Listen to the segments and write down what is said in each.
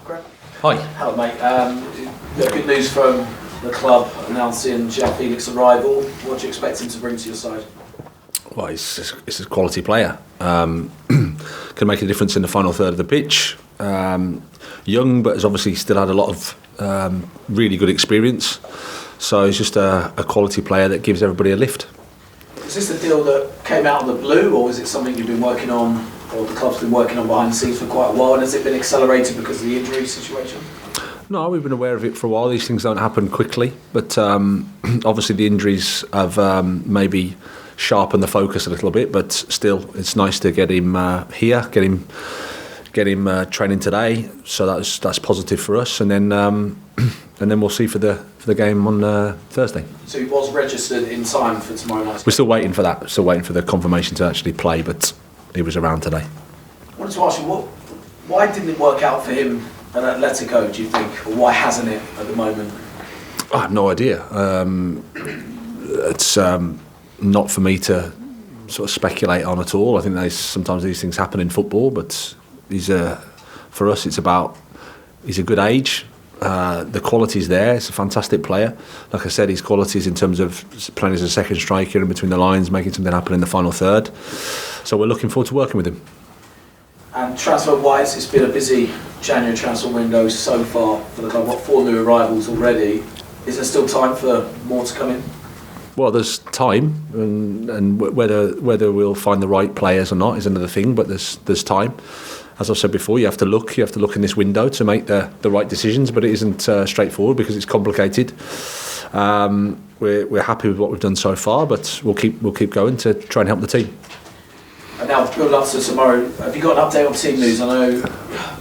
Great. Hi. Hello, mate. Good news from the club announcing Joao Felix's arrival. What do you expect him to bring to your side? Well, he's a quality player. Can make a difference in the final third of the pitch. Young, but has obviously still had a lot of really good experience. So he's just a quality player that gives everybody a lift. Is this a deal that came out of the blue, or is it something you've been working on, or the club's been working on behind the scenes for quite a while, and has it been accelerated because of the injury situation? No, we've been aware of it for a while. These things don't happen quickly, but obviously the injuries have maybe sharpened the focus a little bit. But still, it's nice to get him here, get him training today. So that's positive for us, and then we'll see for the game on Thursday. So he was registered in time for tomorrow night? We're still waiting for that. Still waiting for the confirmation to actually play, but he was around today. I wanted to ask you, why didn't it work out for him at Atletico, do you think? Or why hasn't it at the moment? I have no idea. It's not for me to sort of speculate on at all. I think sometimes these things happen in football, but for us it's about he's a good age. The quality's there. He's a fantastic player. Like I said, his qualities in terms of playing as a second striker in between the lines, making something happen in the final third. So we're looking forward to working with him. And transfer-wise, it's been a busy January transfer window so far for the club. 4 new arrivals already. Is there still time for more to come in? Well, there's time, and whether we'll find the right players or not is another thing. But there's time. As I've said before, you have to look in this window to make the right decisions, but it isn't straightforward because it's complicated. We're happy with what we've done so far, but we'll keep going to try and help the team. And now, build up to tomorrow. Have you got an update on team news? I know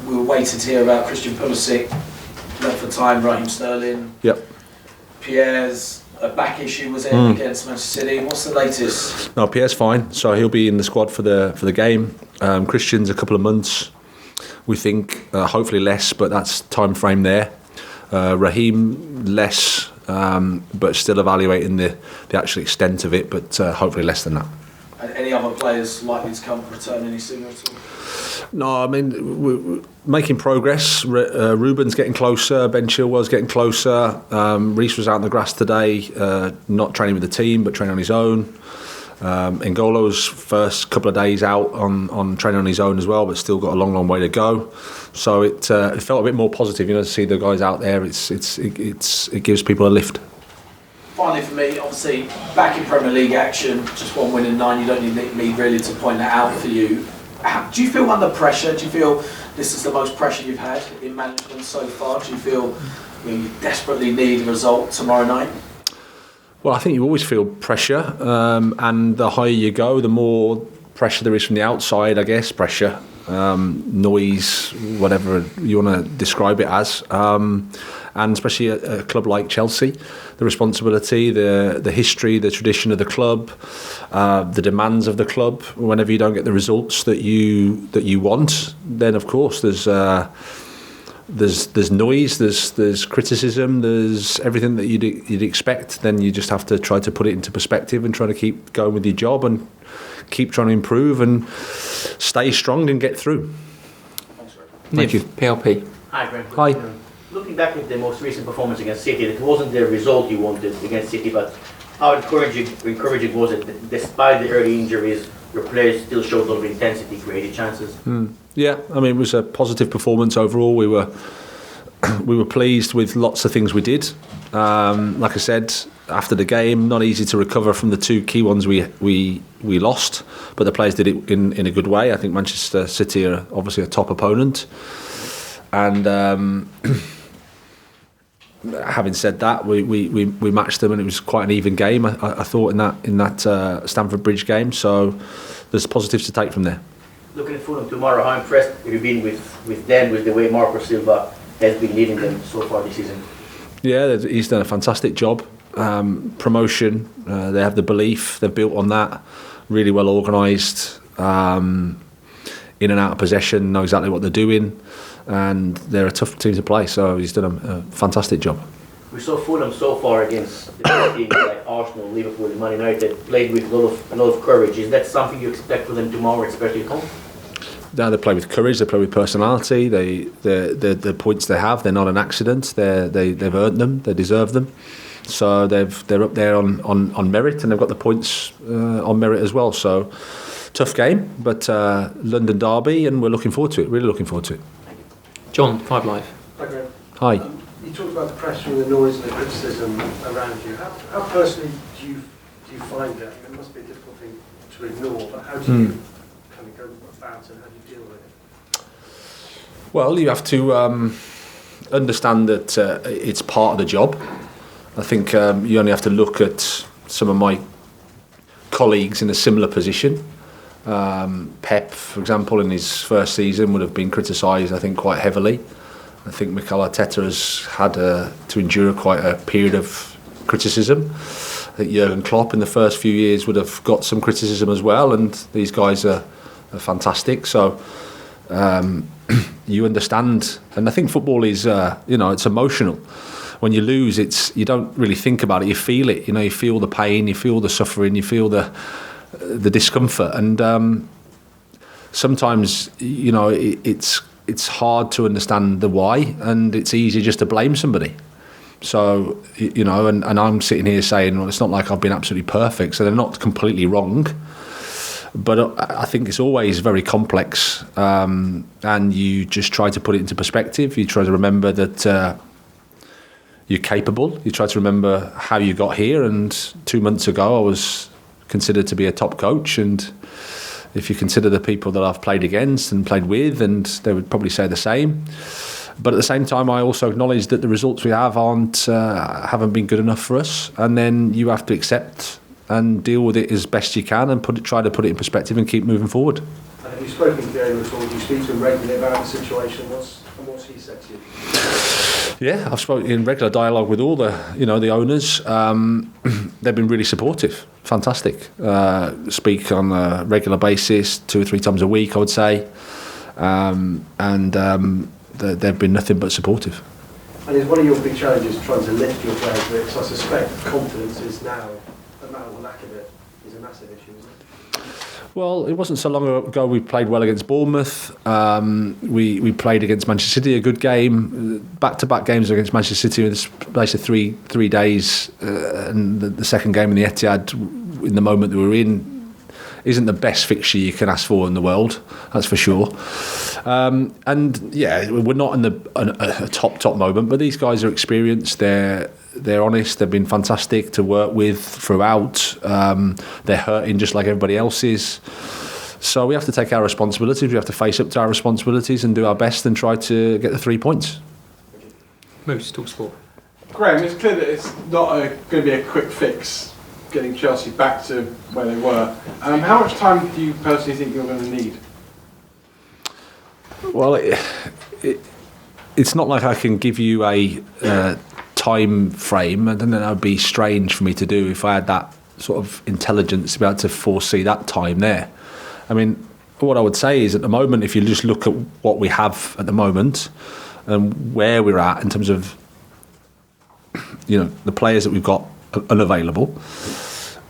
we were waiting to hear about Christian Pulisic, left for time, Raheem Sterling. Yep. Pierre's a back issue was against Manchester City. What's the latest? No, Pierre's fine, so he'll be in the squad for the game. Christian's a couple of months, we think, hopefully less, but that's time frame there. Raheem less, but still evaluating the actual extent of it, but hopefully less than that. And any other players likely to return any sooner at all? No, I mean, we're making progress. Ruben's getting closer, Ben Chilwell's getting closer. Reece was out on the grass today, not training with the team, but training on his own. N'Golo's first couple of days out on training on his own as well, but still got a long way to go. So it felt a bit more positive, to see the guys out there. It gives people a lift. Finally, for me, obviously back in Premier League action, just 1 win in 9. You don't need me really to point that out for you. Do you feel under pressure? Do you feel this is the most pressure you've had in management so far? Do you feel you desperately need a result tomorrow night? Well, I think you always feel pressure, and the higher you go, the more pressure there is from the outside, I guess. Pressure, noise, whatever you want to describe it as. And especially a club like Chelsea, the responsibility, the history, the tradition of the club, the demands of the club. Whenever you don't get the results that you want, then of course there's noise, there's criticism, there's everything that you'd expect. Then you just have to try to put it into perspective and try to keep going with your job and keep trying to improve and stay strong and get through. Thank you. PLP. Hi, Greg. Hi. Looking back at the most recent performance against City, it wasn't the result you wanted against City, but how encouraging was it that despite the early injuries, your players still showed a lot of intensity, created chances? Yeah, I mean, it was a positive performance overall. We were pleased with lots of things we did. Like I said, after the game, not easy to recover from the 2 key ones we lost, but the players did it in a good way. I think Manchester City are obviously a top opponent, and having said that, we matched them, and it was quite an even game. I thought in that Stamford Bridge game. So there's positives to take from there. Looking at Fulham tomorrow, how impressed have you been with them, with the way Marco Silva has been leading them so far this season? Yeah, he's done a fantastic job. Promotion, they have the belief, they've built on that. Really well organised, in and out of possession, know exactly what they're doing, and they're a tough team to play. So he's done a fantastic job. We saw Fulham so far against the big teams like Arsenal, Liverpool, and Man United, played with a lot of courage. Is that something you expect for them tomorrow, especially at home? They play with courage. They play with personality. The points they have, they're not an accident. They've earned them. They deserve them. So they're up there on merit, and they've got the points on merit as well. So tough game, but London derby, and we're looking forward to it. Really looking forward to it. John, 5 Live. Hi, Graham. Hi. You talked about the pressure and the noise and the criticism around you. How personally do you find that? It must be a difficult thing to ignore, but how do you kind of go about it and how do you deal with it? Well, you have to understand that it's part of the job. I think you only have to look at some of my colleagues in a similar position. Pep, for example, in his first season would have been criticised, I think, quite heavily. I think Mikel Arteta has had to endure quite a period of criticism. I think Jurgen Klopp in the first few years would have got some criticism as well, and these guys are fantastic. So you understand, and I think football is, it's emotional. When you lose, you don't really think about it. You feel it. You feel the pain, you feel the suffering, you feel the discomfort, and sometimes it's hard to understand the why, and it's easy just to blame somebody. So and I'm sitting here saying, well, it's not like I've been absolutely perfect, so they're not completely wrong. But I think it's always very complex, and you just try to put it into perspective. You try to remember that you're capable. You try to remember how you got here, and 2 months ago I was considered to be a top coach, and if you consider the people that I've played against and played with, and they would probably say the same. But at the same time, I also acknowledge that the results we have haven't been good enough for us, and then you have to accept and deal with it as best you can, and try to put it in perspective and keep moving forward. And have you spoken to the owner at all? Do you speak to him regularly about the situation? What's he said to you? Yeah, I've spoken in regular dialogue with all the owners. They've been really supportive, fantastic. Speak on a regular basis, 2 or 3 times a week, I would say, they've been nothing but supportive. And is one of your big challenges trying to lift your players? Because I suspect confidence is now, no matter the lack of it, is a massive issue, isn't it? Well, it wasn't so long ago we played well against Bournemouth. We played against Manchester City, a good game. Back-to-back games against Manchester City in the space of three days. And the second game in the Etihad, in the moment that we were in, isn't the best fixture you can ask for in the world, that's for sure. And yeah, we're not in a top moment, but these guys are experienced. They're honest. They've been fantastic to work with throughout. They're hurting just like everybody else is. So we have to take our responsibilities. We have to face up to our responsibilities and do our best and try to get the 3 points. Moose, talk sport. Graham, it's clear that it's not going to be a quick fix getting Chelsea back to where they were. How much time do you personally think you're going to need? Well, it's not like I can give you a time frame. I don't know, that would be strange for me to do if I had that sort of intelligence to be able to foresee that time there. I mean, what I would say is at the moment, if you just look at what we have at the moment and where we're at in terms of the players that we've got unavailable,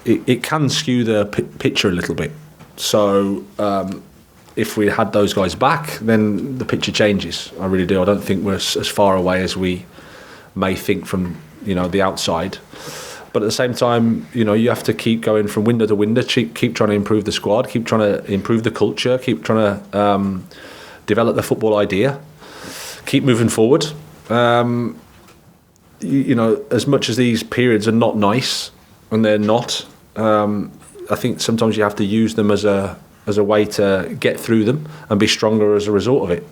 it can skew the picture a little bit. So if we had those guys back, then the picture changes. I really do. I don't think we're as far away as we may think from the outside. But at the same time, you have to keep going from window to window, keep trying to improve the squad, keep trying to improve the culture, keep trying to develop the football idea, keep moving forward. As much as these periods are not nice, and they're not, I think sometimes you have to use them as a way to get through them and be stronger as a result of it.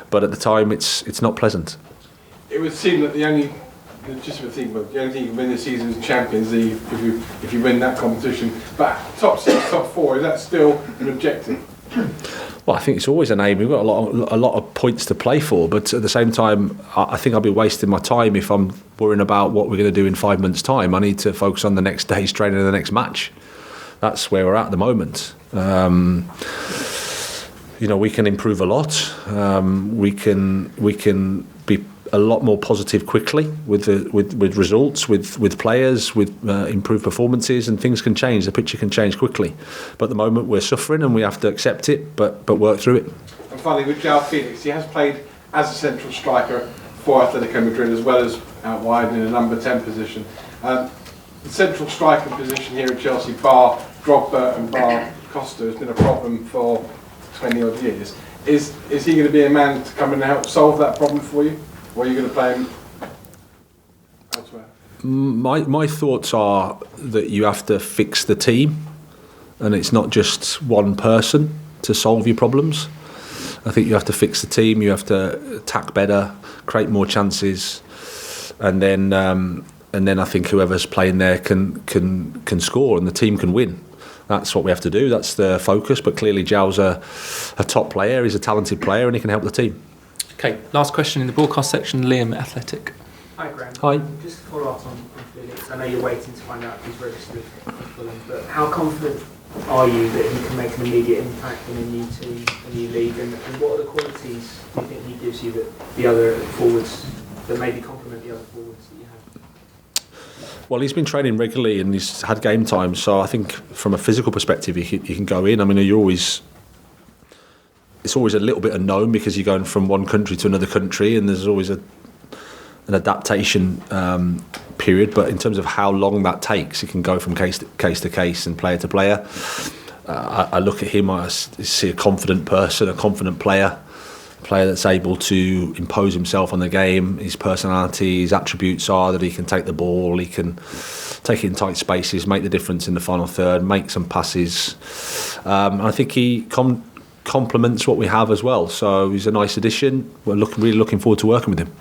But at the time, it's not pleasant. It would seem that the only thing you can win this season is Champions League if you win that competition. But top 6, top 4, is that still an objective? Well, I think it's always an aim. We've got a lot of points to play for, but at the same time, I think I'll be wasting my time if I'm worrying about what we're going to do in 5 months' time. I need to focus on the next day's training and the next match. That's where we're at the moment. We can improve a lot. We can be a lot more positive quickly with results, with players, with improved performances, and things can change. The picture can change quickly. But at the moment we're suffering and we have to accept it, but work through it. And finally, with Joao Felix, he has played as a central striker for Atletico Madrid as well as out wide in a number 10 position. The central striker position here at Chelsea, bar Drogba and bar Costa, has been a problem for 20 odd years. Is he going to be a man to come and help solve that problem for you, or are you going to play him elsewhere? My thoughts are that you have to fix the team, and it's not just one person to solve your problems. I think you have to fix the team. You have to attack better, create more chances, and then I think whoever's playing there can score, and the team can win. That's what we have to do. That's the focus. But clearly, Joao's a top player. He's a talented player, and he can help the team. Okay, last question in the broadcast section. Liam, Athletic. Hi, Graham. Hi. Just to follow up on Felix, I know you're waiting to find out if he's registered with Fulham, but how confident are you that he can make an immediate impact in a new team, a new league, and what are the qualities do you think he gives you that the other forwards, that maybe complement the other forwards that you have? Well, he's been training regularly and he's had game time, so I think from a physical perspective he can go in. I mean, it's always a little bit unknown because you're going from one country to another country, and there's always an adaptation period. But in terms of how long that takes, he can go from case to case and player to player. I look at him, I see a confident person, a confident player that's able to impose himself on the game. His personality, his attributes are that he can take the ball, he can take it in tight spaces, make the difference in the final third, make some passes. I think he complements what we have as well. So he's a nice addition. We're really looking forward to working with him.